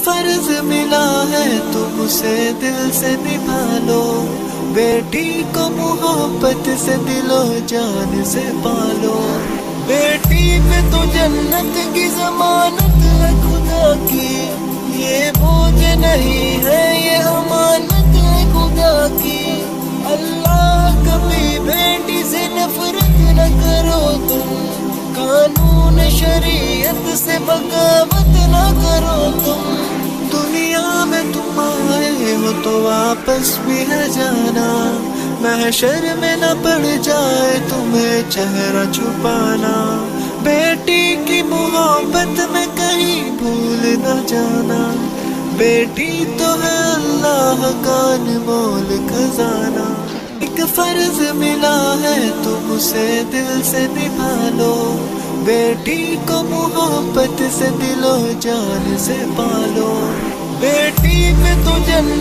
فرض ملا ہے تم اسے دل سے نبھا لو، بیٹی کو محبت سے دل و جان سے پالو، بیٹی پہ تو جنت کی ضمانت ہے خدا کی، یہ بوجھ نہیں ہے یہ امانت ہے خدا کی، اللہ کبھی بیٹی سے نفرت نہ کرو تم، قانون شریعت سے بغاوت نہ کرو تم، دنیا میں تم آئے ہو تو واپس بھی ہے جانا، محشر میں نہ پڑ جائے تمہیں چہرہ چھپانا، بیٹی کی محبت میں کہیں بھول نہ جانا، بیٹی تو ہے اللہ کا انمول خزانہ، ایک فرض ملا ہے تم اسے دل سے نبھا لو، بیٹی کو محبت سے دل و جان سے پالو، بیٹی پہ تو جنت